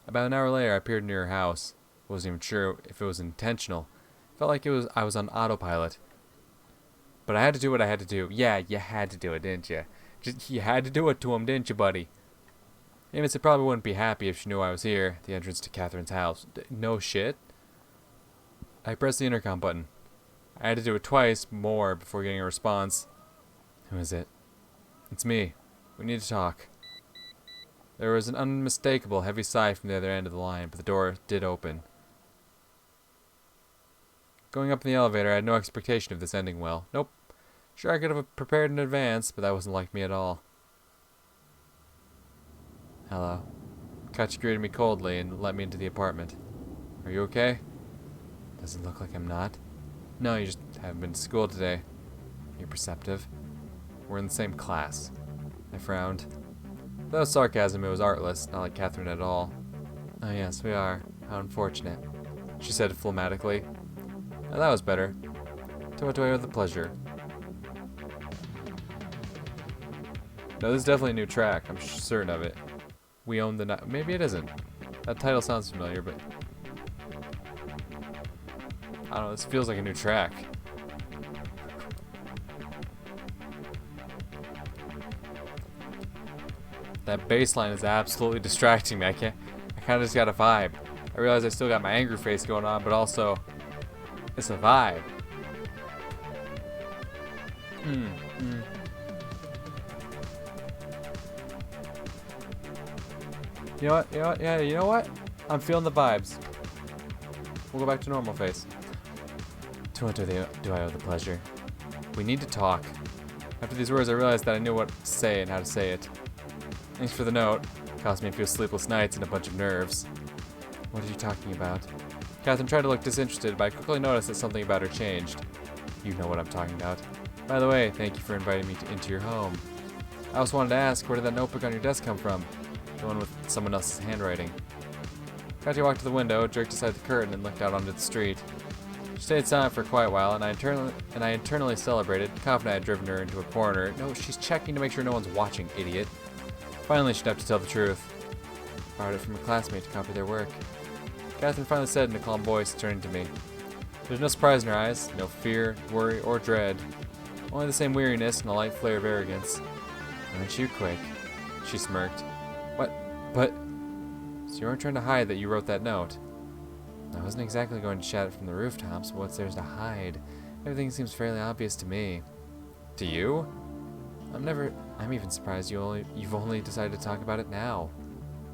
About an hour later, I appeared near her house. Wasn't even sure if it was intentional. Felt like I was on autopilot. But I had to do what I had to do. Yeah, you had to do it, didn't you? You had to do it to him, didn't you, buddy? Himitsu probably wouldn't be happy if she knew I was here, the entrance to Catherine's house. No shit. I pressed the intercom button. I had to do it twice more before getting a response. Who is it? It's me. We need to talk. There was an unmistakable heavy sigh from the other end of the line, but the door did open. Going up in the elevator, I had no expectation of this ending well. Nope. Sure, I could have prepared in advance, but that wasn't like me at all. Hello. Kachi greeted me coldly and let me into the apartment. Are you okay? Does it look like I'm not? No, you just haven't been to school today. You're perceptive. We're in the same class. I frowned. That was sarcasm, it was artless, not like Catherine at all. Oh yes, we are. How unfortunate. She said phlegmatically. Oh, that was better. To what do I owe the pleasure? No, this is definitely a new track. I'm certain of it. We own the night. Maybe it isn't. That title sounds familiar, but I don't know. This feels like a new track. That bass line is absolutely distracting me. I kind of just got a vibe. I realize I still got my angry face going on, but also it's a vibe. You know what? Yeah, you know what? I'm feeling the vibes. We'll go back to normal face. To what do I owe the pleasure? We need to talk. After these words, I realized that I knew what to say and how to say it. Thanks for the note. Cost me a few sleepless nights and a bunch of nerves. What are you talking about? Catherine tried to look disinterested, but I quickly noticed that something about her changed. You know what I'm talking about. By the way, thank you for inviting me into your home. I also wanted to ask, where did that notebook on your desk come from? The one with someone else's handwriting. Katya walked to the window, jerked aside the curtain, and looked out onto the street. She stayed silent for quite a while, and I internally celebrated, confident I had driven her into a corner. No, she's checking to make sure no one's watching, idiot. Finally, she had to tell the truth. Borrowed it from a classmate to copy their work. Catherine finally said in a calm voice, turning to me. There's no surprise in her eyes, no fear, worry, or dread. Only the same weariness and a light flare of arrogance. Aren't you quick? She smirked. What? But... So you weren't trying to hide that you wrote that note? I wasn't exactly going to shout it from the rooftops, but what's there to hide? Everything seems fairly obvious to me. To you? I'm even surprised you've only decided to talk about it now.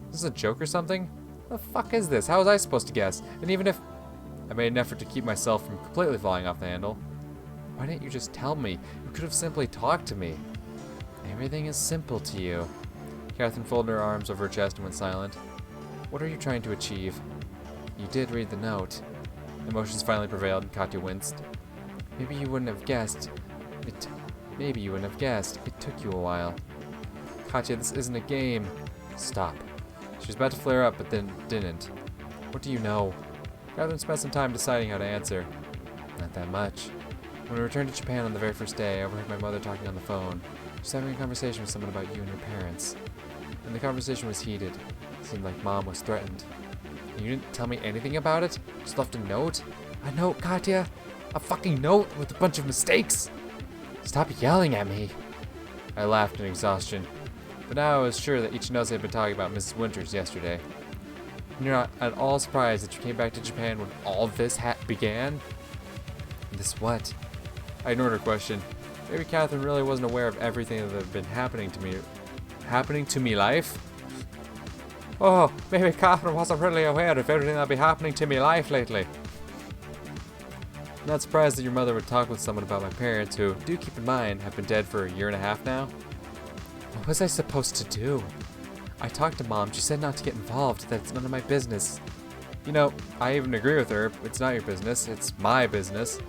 Is this a joke or something? What the fuck is this? How was I supposed to guess? And even if... I made an effort to keep myself from completely falling off the handle. Why didn't you just tell me? You could have simply talked to me. Everything is simple to you. Catherine folded her arms over her chest and went silent. What are you trying to achieve? You did read the note. Emotions finally prevailed and Katya winced. Maybe you wouldn't have guessed. Maybe you wouldn't have guessed. It took you a while. Katya, this isn't a game. Stop. She was about to flare up, but then didn't. What do you know? Catherine spent some time deciding how to answer. Not that much. When we returned to Japan on the very first day, I overheard my mother talking on the phone. She was having a conversation with someone about you and your parents. And the conversation was heated. It seemed like Mom was threatened. And you didn't tell me anything about it? Just left a note? A note, Katya? A fucking note with a bunch of mistakes? Stop yelling at me. I laughed in exhaustion. But now I was sure that Ichinose had been talking about Mrs. Winters yesterday. And you're not at all surprised that you came back to Japan when all this began? This what? I ignored her question. Maybe Catherine really wasn't aware of everything that had been happening to me life? Oh, maybe Catherine wasn't really aware of everything that had been happening to me life lately. I'm not surprised that your mother would talk with someone about my parents who, do keep in mind, have been dead for a year and a half now. What was I supposed to do? I talked to Mom. She said not to get involved, that it's none of my business. You know, I even agree with her. It's not your business. It's my business.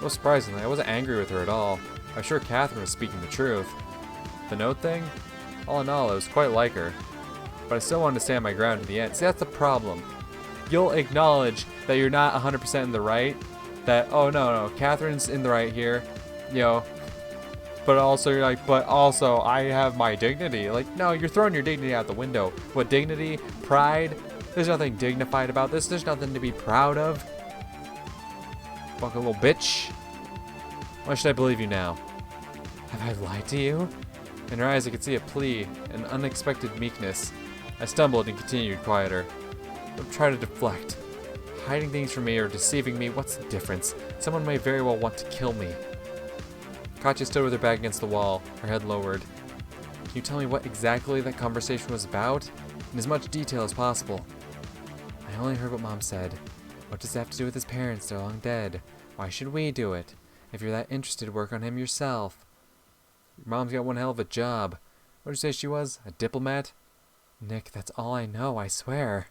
Most surprisingly, I wasn't angry with her at all. I'm sure Catherine was speaking the truth. The note thing? All in all, it was quite like her. But I still wanted to stand my ground to the end. See, that's the problem. You'll acknowledge that you're not 100% in the right. That, oh no, Catherine's in the right here. You know, but also you're like, but also I have my dignity. Like, no, you're throwing your dignity out the window. What, dignity, pride, There's nothing dignified about this. There's nothing to be proud of. Fucking little bitch. Why should I believe you now? Have I lied to you? In her eyes I could see a plea, an unexpected meekness. I stumbled and continued quieter. Don't try to deflect. Hiding things from me or deceiving me, what's the difference? Someone may very well want to kill me. Katya stood with her back against the wall, her head lowered. Can you tell me what exactly that conversation was about? In as much detail as possible. I only heard what Mom said. What does that have to do with his parents? They're long dead. Why should we do it? If you're that interested, work on him yourself. Your mom's got one hell of a job. What did you say she was? A diplomat? Nick, that's all I know, I swear.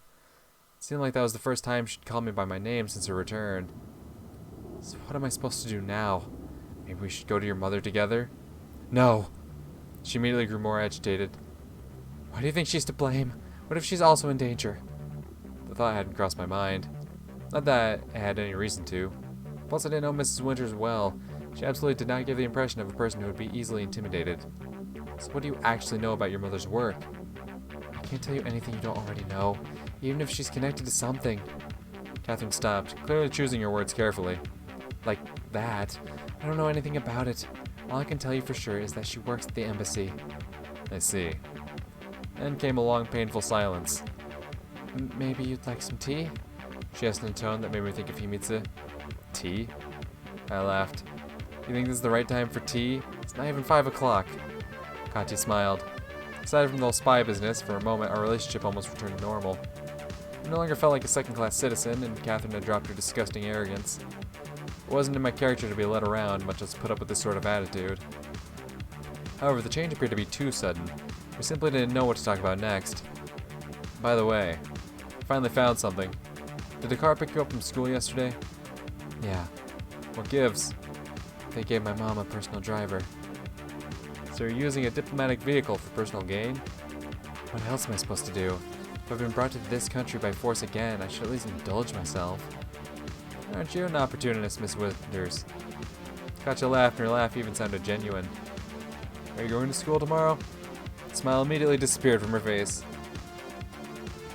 It seemed like that was the first time she'd called me by my name since her return. So what am I supposed to do now? Maybe we should go to your mother together? No. She immediately grew more agitated. Why do you think she's to blame? What if she's also in danger? The thought hadn't crossed my mind. Not that I had any reason to. Plus, I didn't know Mrs. Winters well. She absolutely did not give the impression of a person who would be easily intimidated. So what do you actually know about your mother's work? I can't tell you anything you don't already know, even if she's connected to something. Catherine stopped, clearly choosing her words carefully. Like that? I don't know anything about it. All I can tell you for sure is that she works at the embassy. I see. Then came a long, painful silence. Maybe you'd like some tea? She asked in a tone that made me think of Himitsu. Tea? I laughed. You think this is the right time for tea? It's not even 5 o'clock. Katya smiled. Aside from the whole spy business, for a moment our relationship almost returned to normal. I no longer felt like a second-class citizen, and Catherine had dropped her disgusting arrogance. It wasn't in my character to be led around, much less put up with this sort of attitude. However, the change appeared to be too sudden. We simply didn't know what to talk about next. By the way, I finally found something. Did the car pick you up from school yesterday? Yeah. What gives? They gave my mom a personal driver. So you're using a diplomatic vehicle for personal gain? What else am I supposed to do? If I've been brought to this country by force again, I should at least indulge myself. Aren't you an opportunist, Miss Winters? Katya laughed, and her laugh even sounded genuine. Are you going to school tomorrow? The smile immediately disappeared from her face.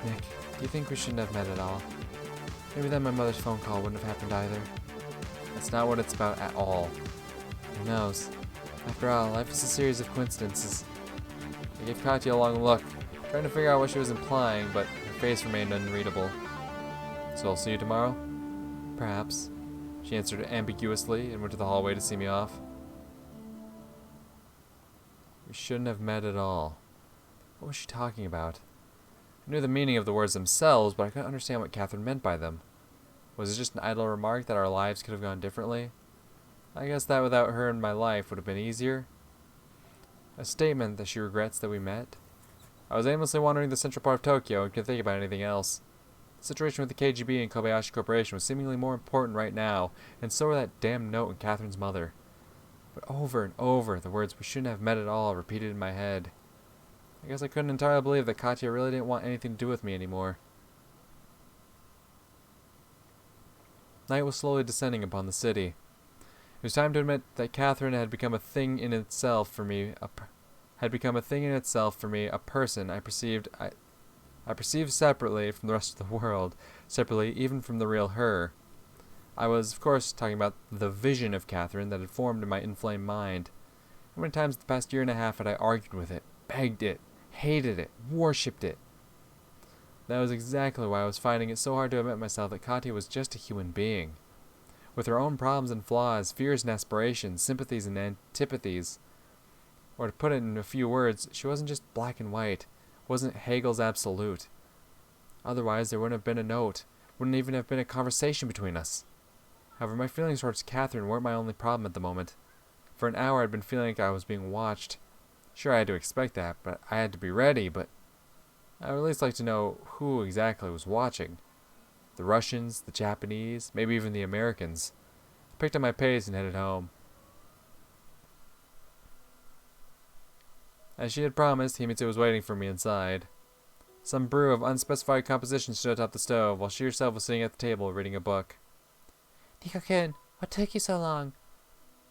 Nick, do you think we shouldn't have met at all? Maybe then my mother's phone call wouldn't have happened either. That's not what it's about at all. Who knows? After all, life is a series of coincidences. I gave Katya a long look, trying to figure out what she was implying, but her face remained unreadable. So I'll see you tomorrow? Perhaps. She answered ambiguously and went to the hallway to see me off. We shouldn't have met at all. What was she talking about? I knew the meaning of the words themselves, but I couldn't understand what Catherine meant by them. Was it just an idle remark that our lives could have gone differently? I guess that without her in my life would have been easier. A statement that she regrets that we met. I was aimlessly wandering the central part of Tokyo and couldn't think about anything else. The situation with the KGB and Kobayashi Corporation was seemingly more important right now, and so were that damn note and Catherine's mother. But over and over, the words "we shouldn't have met at all" repeated in my head. I guess I couldn't entirely believe that Katya really didn't want anything to do with me anymore. Night was slowly descending upon the city. It was time to admit that Catherine had become a thing in itself for me. A person I perceived separately from the rest of the world, separately even from the real her. I was, of course, talking about the vision of Catherine that had formed in my inflamed mind. How many times the past year and a half had I argued with it, begged it, hated it, worshipped it? That was exactly why I was finding it so hard to admit myself that Katya was just a human being, with her own problems and flaws, fears and aspirations, sympathies and antipathies. Or to put it in a few words, she wasn't just black and white, wasn't Hegel's absolute. Otherwise, there wouldn't have been a note, wouldn't even have been a conversation between us. However, my feelings towards Catherine weren't my only problem at the moment. For an hour I'd been feeling like I was being watched. Sure, I had to expect that, but I had to be ready, but I would at least like to know who exactly was watching. The Russians, the Japanese, maybe even the Americans. I picked up my pace and headed home. As she had promised, Himitsu was waiting for me inside. Some brew of unspecified composition stood atop the stove, while she herself was sitting at the table reading a book. Nico-kun, what took you so long?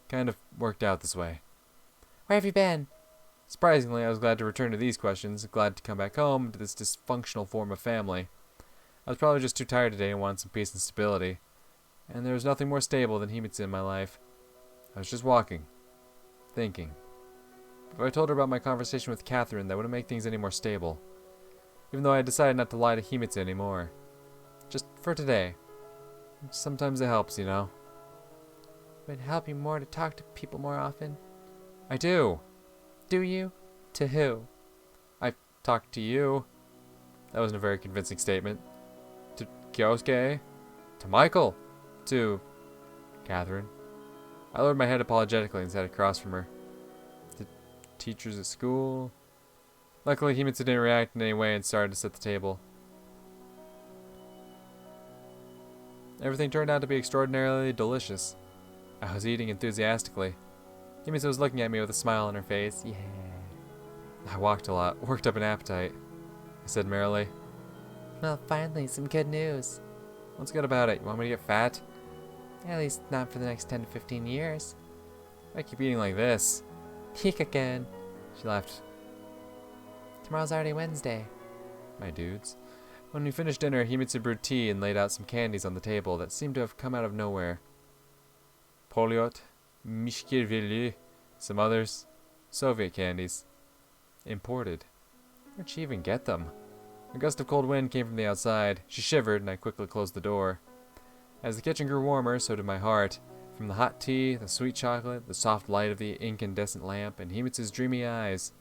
Kind of worked out this way. Where have you been? Surprisingly, I was glad to return to these questions, glad to come back home to this dysfunctional form of family. I was probably just too tired today and wanted some peace and stability. And there was nothing more stable than Himitsu in my life. I was just walking. Thinking. If I told her about my conversation with Catherine, that wouldn't make things any more stable. Even though I had decided not to lie to Himitsu anymore. Just for today. Sometimes it helps, you know. Would it help you more to talk to people more often? I do. Do you? To who? I talked to you. That wasn't a very convincing statement. To Kyosuke. To Michael. To Catherine. I lowered my head apologetically and sat across from her. To teachers at school. Luckily, Himitsu didn't react in any way and started to set the table. Everything turned out to be extraordinarily delicious. I was eating enthusiastically. Himitsu was looking at me with a smile on her face. Yeah. I walked a lot, worked up an appetite. I said merrily. Well, finally, some good news. What's good about it? You want me to get fat? At least not for the next 10 to 15 years. I keep eating like this. Peek again. She laughed. Tomorrow's already Wednesday. My dudes. When we finished dinner, Himitsu brewed tea and laid out some candies on the table that seemed to have come out of nowhere. Poliot, Mishkirvili, some others. Soviet candies. Imported. Where'd she even get them? A gust of cold wind came from the outside. She shivered, and I quickly closed the door. As the kitchen grew warmer, so did my heart. From the hot tea, the sweet chocolate, the soft light of the incandescent lamp, and Himitsu's dreamy eyes.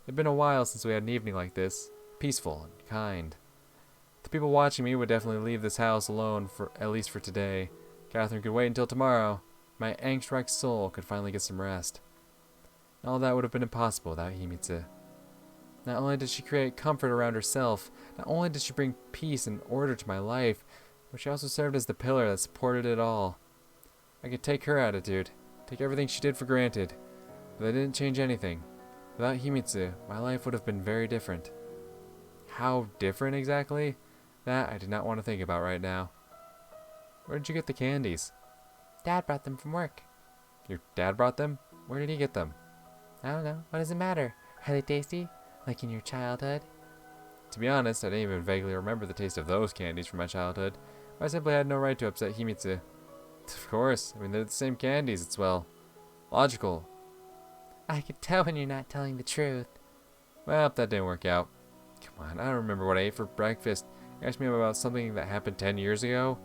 It had been a while since we had an evening like this. Peaceful and kind. The people watching me would definitely leave this house alone, at least for today. Catherine could wait until tomorrow. My angst-racked soul could finally get some rest. All that would have been impossible without Himitsu. Not only did she create comfort around herself, not only did she bring peace and order to my life, but she also served as the pillar that supported it all. I could take her attitude, take everything she did for granted, but that didn't change anything. Without Himitsu, my life would have been very different. How different exactly? That I did not want to think about right now. Where did you get the candies? Dad brought them from work. Your dad brought them? Where did he get them? I don't know. What does it matter? Are they tasty? Like in your childhood? To be honest, I didn't even vaguely remember the taste of those candies from my childhood. I simply had no right to upset Himitsu. Of course. I mean, they're the same candies. It's, well, logical. I could tell when you're not telling the truth. Well, that didn't work out. Come on, I don't remember what I ate for breakfast. You asked me about something that happened 10 years ago?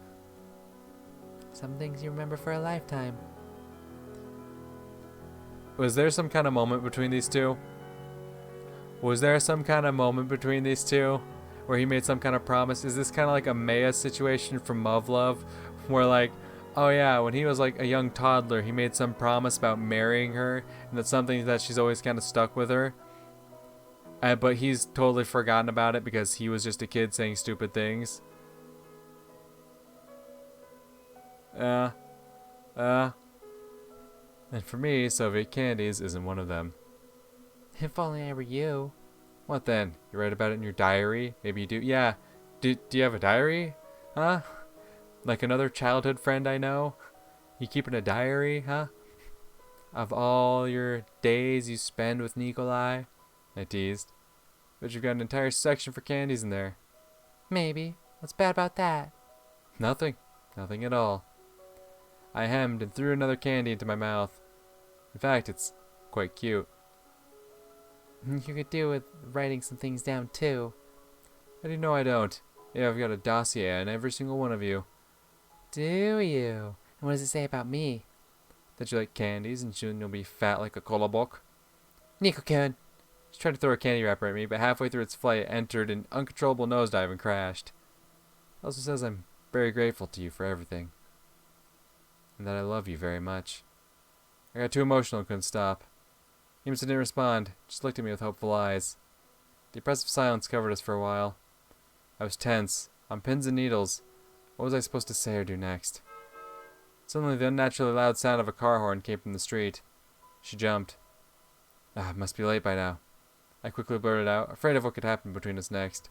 Some things you remember for a lifetime. Was there some kind of moment between these two? Was there some kind of moment between these two? Where he made some kind of promise? Is this kind of like a Maya situation from Love? Where like, oh yeah, when he was like a young toddler, he made some promise about marrying her. And that's something that she's always kind of stuck with her. But he's totally forgotten about it because he was just a kid saying stupid things. And for me, Soviet candies isn't one of them. If only I were you. What then? You write about it in your diary? Maybe you do. Yeah. Do you have a diary? Huh? Like another childhood friend I know? You keeping a diary, huh? Of all your days you spend with Nikolai? I teased. But you've got an entire section for candies in there. Maybe. What's bad about that? Nothing. Nothing at all. I hemmed and threw another candy into my mouth. In fact, it's quite cute. You could do with writing some things down too. How do you know I don't? Yeah, I've got a dossier on every single one of you. Do you? And what does it say about me? That you like candies and soon you'll be fat like a kolobok. Nico-kun. She tried to throw a candy wrapper at me, but halfway through its flight it entered an uncontrollable nosedive and crashed. It also says I'm very grateful to you for everything. And that I love you very much. I got too emotional and couldn't stop. Himitsu didn't respond, just looked at me with hopeful eyes. The oppressive silence covered us for a while. I was tense, on pins and needles. What was I supposed to say or do next? Suddenly the unnaturally loud sound of a car horn came from the street. She jumped. It must be late by now. I quickly blurted out, afraid of what could happen between us next.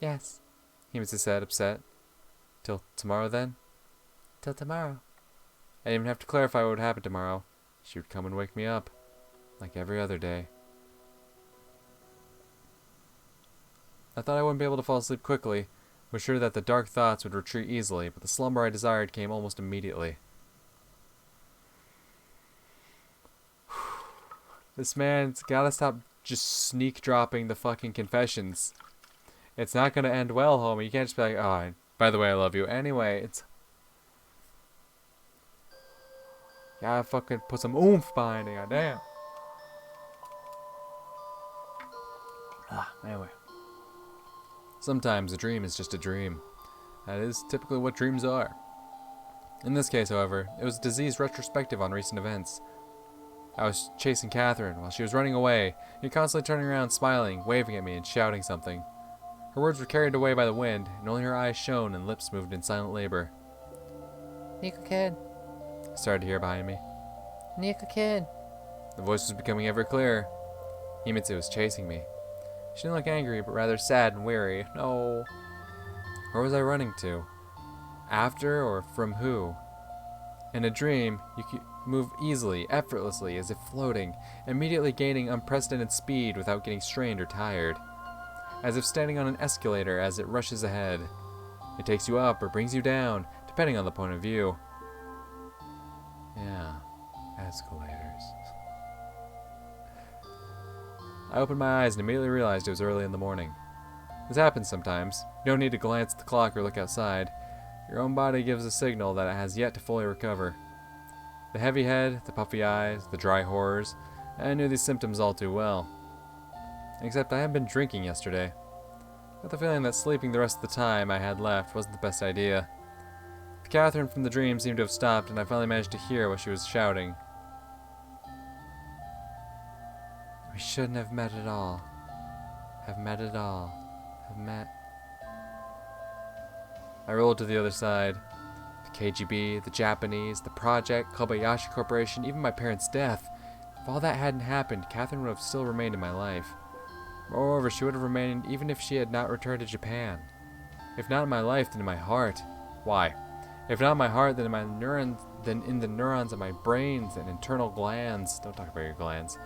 Yes. Himitsu said, upset. Till tomorrow then? Till tomorrow. I didn't even have to clarify what would happen tomorrow. She would come and wake me up. Like every other day. I thought I wouldn't be able to fall asleep quickly, Was sure that the dark thoughts would retreat easily, but the slumber I desired came almost immediately. This man's gotta stop just sneak dropping the fucking confessions. It's not gonna end well, homie. You can't just be like, oh, by the way, I love you. Anyway, it's... Gotta fucking put some oomph behind it, goddamn. Anyway. Sometimes a dream is just a dream. That is typically what dreams are. In this case, however, it was a diseased retrospective on recent events. I was chasing Catherine while she was running away, and constantly turning around, smiling, waving at me, and shouting something. Her words were carried away by the wind, and only her eyes shone and lips moved in silent labor. Nico kid. I started to hear behind me. Nico kid. The voice was becoming ever clearer. Himitsu was chasing me. She didn't look angry, but rather sad and weary. No. Where was I running to? After or from who? In a dream, you could move easily, effortlessly, as if floating, immediately gaining unprecedented speed without getting strained or tired. As if standing on an escalator as it rushes ahead. It takes you up or brings you down, depending on the point of view. Yeah, escalators. I opened my eyes and immediately realized it was early in the morning. This happens sometimes. You don't need to glance at the clock or look outside. Your own body gives a signal that it has yet to fully recover. The heavy head, the puffy eyes, the dry horrors, I knew these symptoms all too well. Except I hadn't been drinking yesterday. I got the feeling that sleeping the rest of the time I had left wasn't the best idea. Catherine from the dream seemed to have stopped, and I finally managed to hear what she was shouting. We shouldn't have met at all. Have met at all. Have met. I rolled to the other side. The KGB, the Japanese, the project, Kobayashi Corporation, even my parents' death. If all that hadn't happened, Catherine would have still remained in my life. Moreover, she would have remained even if she had not returned to Japan. If not in my life, then in my heart. Why? If not in my heart, then in my neurons, then in the neurons of my brains and internal glands. Don't talk about your glands.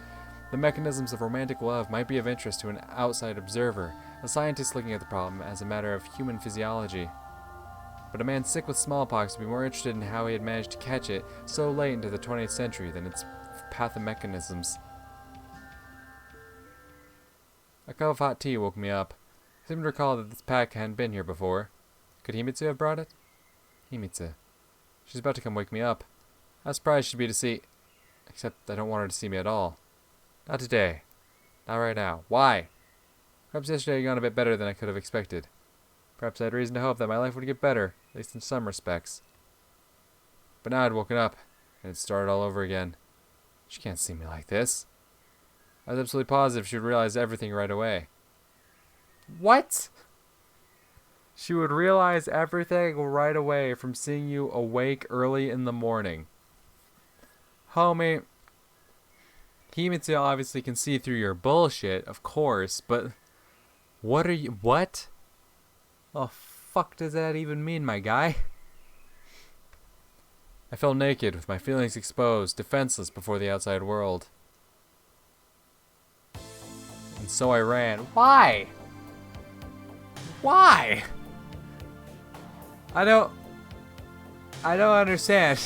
The mechanisms of romantic love might be of interest to an outside observer, a scientist looking at the problem as a matter of human physiology. But a man sick with smallpox would be more interested in how he had managed to catch it so late into the 20th century than its pathomechanisms. A cup of hot tea woke me up. I seemed to recall that this pack hadn't been here before. Could Himitsu have brought it? Himitsu. She's about to come wake me up. How surprised she'd be to see... Except I don't want her to see me at all. Not today. Not right now. Why? Perhaps yesterday had gone a bit better than I could have expected. Perhaps I had reason to hope that my life would get better, at least in some respects. But now I'd woken up, and it started all over again. She can't see me like this. I was absolutely positive she would realize everything right away. What? She would realize everything right away from seeing you awake early in the morning. Homie, Himitsu obviously can see through your bullshit, of course, but what are you... What? The fuck does that even mean, my guy? I felt naked, with my feelings exposed, defenseless before the outside world. And so I ran. Why? Why? I don't understand.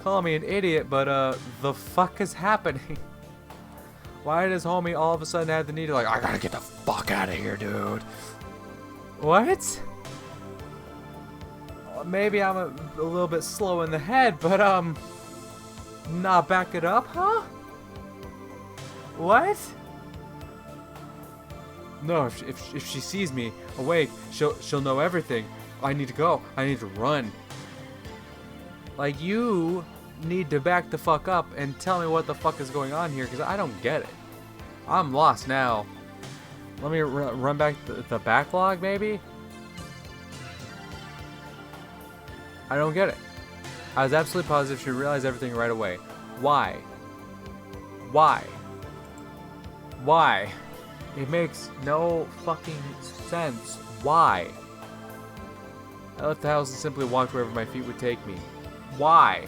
Call me an idiot, but the fuck is happening? Why does homie all of a sudden have the need to like, I gotta get the fuck out of here, dude? What? Maybe I'm a little bit slow in the head, but nah, back it up, huh? What? No, if she sees me awake, she'll know everything. I need to go. I need to run. Like, you need to back the fuck up and tell me what the fuck is going on here, because I don't get it. I'm lost now. Let me run back the backlog, maybe? I don't get it. I was absolutely positive she realized everything right away. Why? Why? Why? It makes no fucking sense. Why? I left the house and simply walked wherever my feet would take me. Why?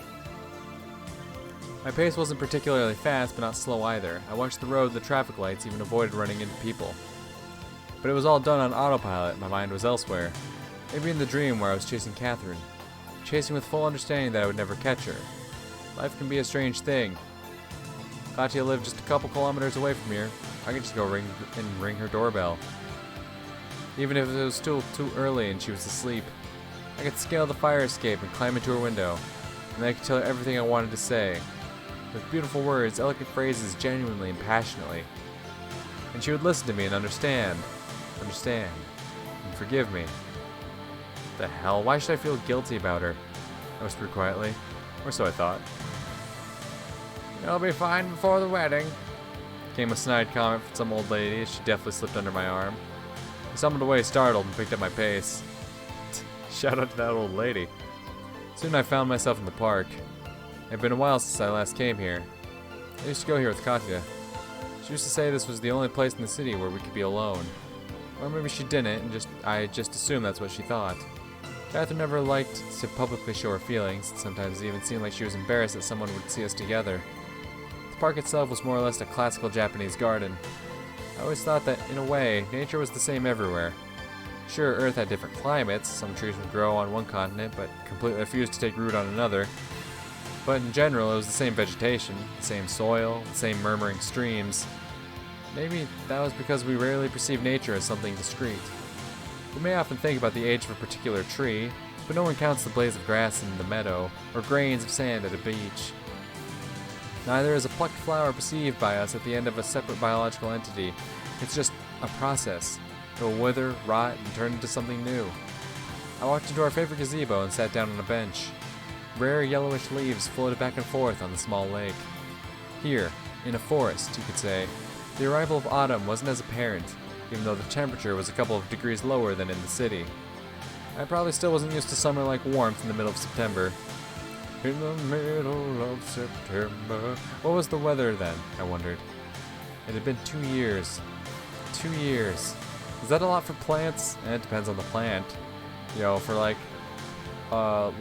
My pace wasn't particularly fast, but not slow either. I watched the road and the traffic lights, even avoided running into people. But it was all done on autopilot. My mind was elsewhere. Maybe in the dream where I was chasing Catherine. Chasing with full understanding that I would never catch her. Life can be a strange thing. Katya lived just a couple kilometers away from here. I could just go ring her doorbell. Even if it was still too early and she was asleep. I could scale the fire escape and climb into her window. And I could tell her everything I wanted to say. With beautiful words, elegant phrases, genuinely and passionately. And she would listen to me and understand, and forgive me. The hell? Why should I feel guilty about her? I whispered quietly, or so I thought. You'll be fine before the wedding, came a snide comment from some old lady as she deftly slipped under my arm. I stumbled away startled and picked up my pace. Shout out to that old lady. Soon I found myself in the park. It had been a while since I last came here. I used to go here with Katya. She used to say this was the only place in the city where we could be alone. Or maybe she didn't, and I just assumed that's what she thought. Catherine never liked to publicly show her feelings. Sometimes it even seemed like she was embarrassed that someone would see us together. The park itself was more or less a classical Japanese garden. I always thought that, in a way, nature was the same everywhere. Sure, Earth had different climates. Some trees would grow on one continent, but completely refused to take root on another. But in general, it was the same vegetation, the same soil, the same murmuring streams. Maybe that was because we rarely perceive nature as something discrete. We may often think about the age of a particular tree, but no one counts the blades of grass in the meadow, or grains of sand at a beach. Neither is a plucked flower perceived by us at the end of a separate biological entity. It's just a process. It will wither, rot, and turn into something new. I walked into our favorite gazebo and sat down on a bench. Rare yellowish leaves floated back and forth on the small lake. Here, in a forest, you could say, the arrival of autumn wasn't as apparent, even though the temperature was a couple of degrees lower than in the city. I probably still wasn't used to summer-like warmth in the middle of September. In the middle of September. What was the weather then, I wondered. It had been 2 years. 2 years. Is that a lot for plants? It depends on the plant. You know, for like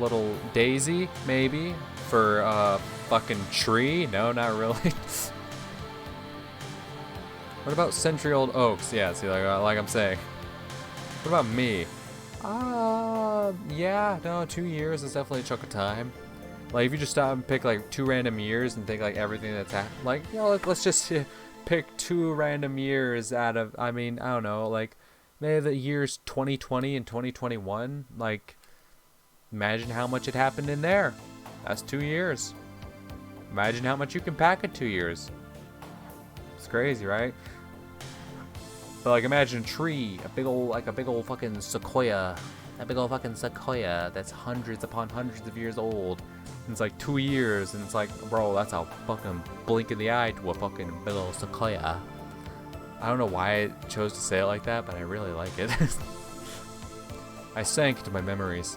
little daisy, maybe. For fucking tree? No, not really. What about century-old oaks? Yeah, see, like I'm saying. What about me? Yeah, no, 2 years is definitely a chunk of time. Like, if you just stop and pick, like, 2 random years and think, like, everything that's happened. Like, you know, let's just pick 2 random years out of, I mean, I don't know, like, maybe the years 2020 and 2021. Like, imagine how much had happened in there. That's 2 years. Imagine how much you can pack in 2 years. It's crazy, right? But like, imagine a tree, a big old fucking sequoia, a big old fucking sequoia that's hundreds upon hundreds of years old. And it's like 2 years, and it's like, bro, that's a fucking blink in the eye to a fucking big old sequoia. I don't know why I chose to say it like that, but I really like it. I sank into my memories.